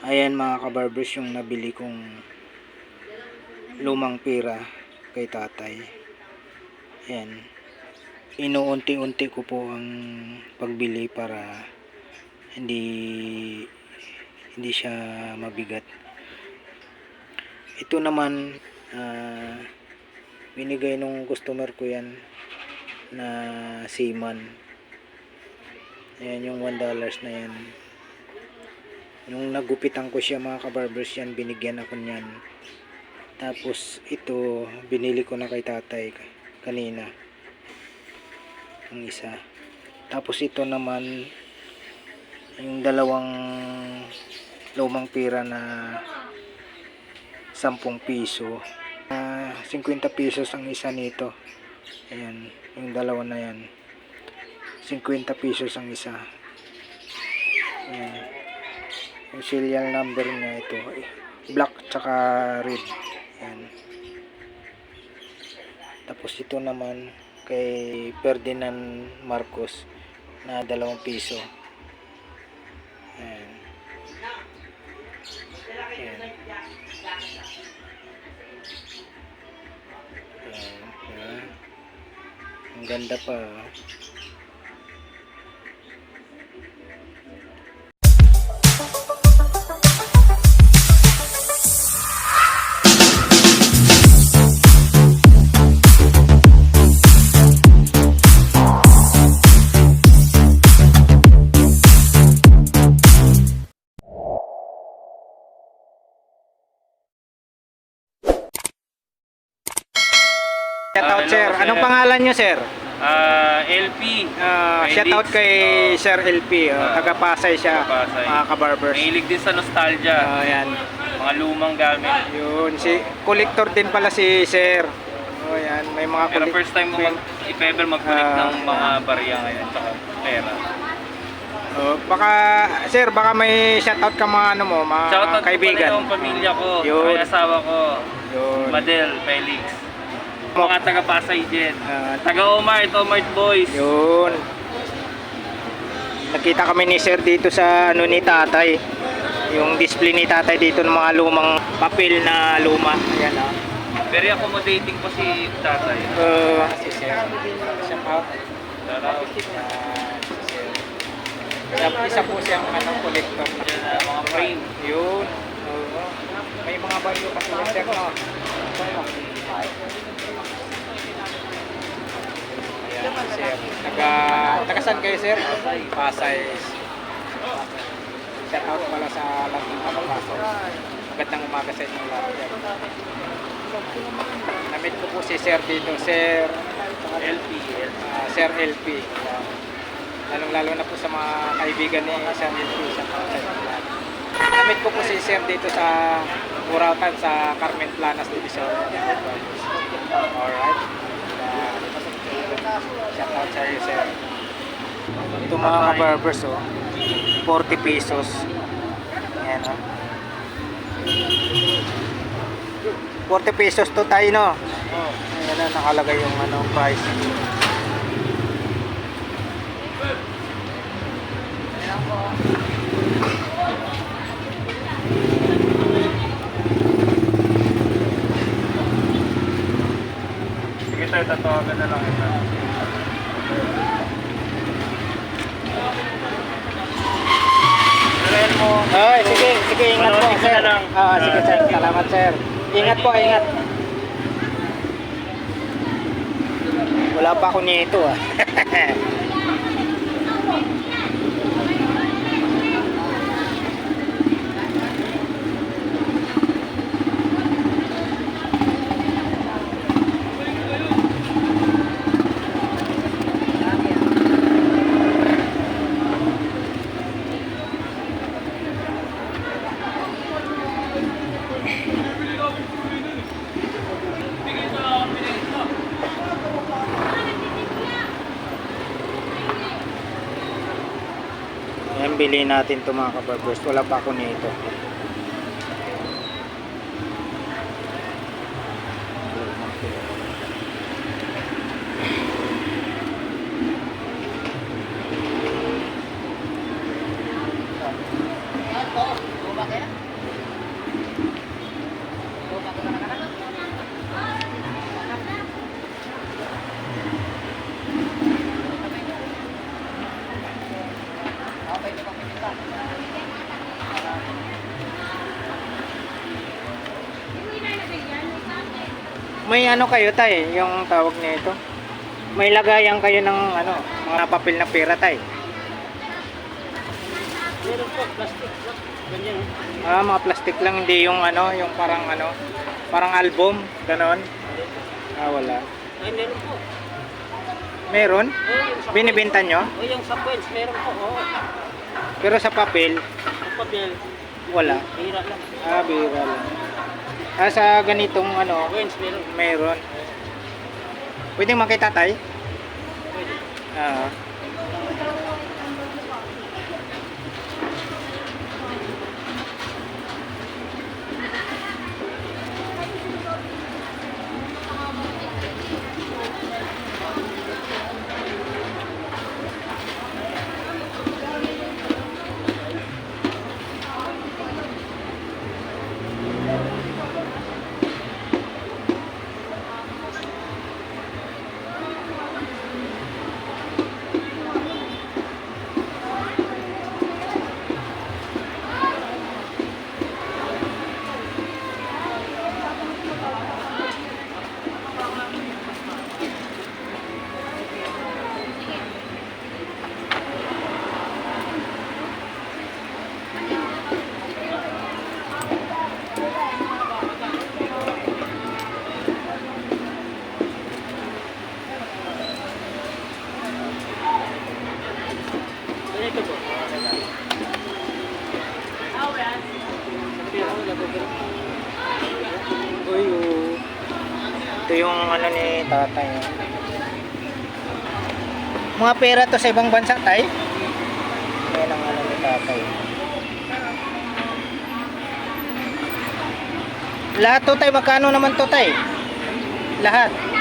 Ayan mga kabarbers, yung nabili kong lumang pira kay tatay. Ayan, inuunti-unti ko po ang pagbili para hindi siya mabigat. Ito naman binigay nung customer ko yan na seaman. Ayan yung $1 na yan. Nung nagupitan ko siya mga kabarbers, yan binigyan ako niyan. Tapos ito binili ko na kay tatay kanina, ang isa. Tapos ito naman yung dalawang lumang pira na 10 piso. 50 pesos ang isa nito. Ayan, yung dalawa na yan. 50 pesos ang isa. Ayan. Yung serial number niya ito, black tsaka red. Ayan. Tapos ito naman kay Ferdinand Marcos na 2 piso. Ayan. Ayan. Ayan. Ang ganda pa. Shoutout sir. Anong pangalan niyo sir? LP. Shoutout kay Sir LP. Taga Pasay siya. Pasay. Mga kabarbers. Mahilig din sa nostalgia. Ayan. Mga lumang gamit. Yun. Si collector din pala si sir. Ayan. May mga Pero first time mo if ever mag-collect ng mga barya ngayon tsaka pera. Baka sir, baka may shoutout ka mga ano mo, mga Shoutout kaibigan. ko pala yung pamilya ko. Yun. May asawa ko. Yun. Madel, Felix. Mga taga Pasay din. Taga Omart Boys. Yun. Nakita kami ni sir dito sa ano ni tatay. Yung display ni tatay dito ng mga lumang papel na luma. Ayan ah. Very accommodating po si tatay. Si sir. Shout out. Isa po siyang ano, collector. Mga frame. Yun. May mga value pa sila sir no. Ayan, sir. Taga saan kayo sir? Pasay. Shout out pala sa lahat ng kapapasok. Magandang umaga sa inyong lahat. Namit ko po si sir dito, sir LP. Sir LP. Lalong-lalo na po sa mga kaibigan ni Sir LP sa Pasay. Namit ko po si sir dito sa Murautan sa Carmen Planas Division. Alright. Shout out sa iyo sir. Ito mga kabarbers 40 pesos. Ayan o. 40 pesos to tayo no. Ayan na nakalagay yung ano, price. Sige tayo, tatawagan na lang ito. Ay, sige, ingat po sir. Sige sir, salamat sir. Ingat po, ingat. Wala pa ako nito ah. Ayan, bilhin natin ito mga kabarbers. Wala pa ako nito. Bakit? May ano kayo tay, yung tawag nito. May lagayan kayo ng ano, mga papel na pera tay. Meron po, plastic. Ganyan. Mga plastic lang, hindi yung ano, yung parang ano, parang album, ganon. Wala. Ay, meron po. Meron? Yung sa Binibenta nyo? O yung sa coins, meron po. Oo. Pero sa papel, Ang papel, wala. bihira lang. Bira lang. Sa ganitong ano, Coins, meron. meron. Pwedeng makita tay? Pwede. Ah. Ganito po. Uy, ito yung ano ni tatay. Mga pera to sa ibang bansa tay? Yan ang ano ni tatay. Lahat to tay, magkano naman to tay? Lahat.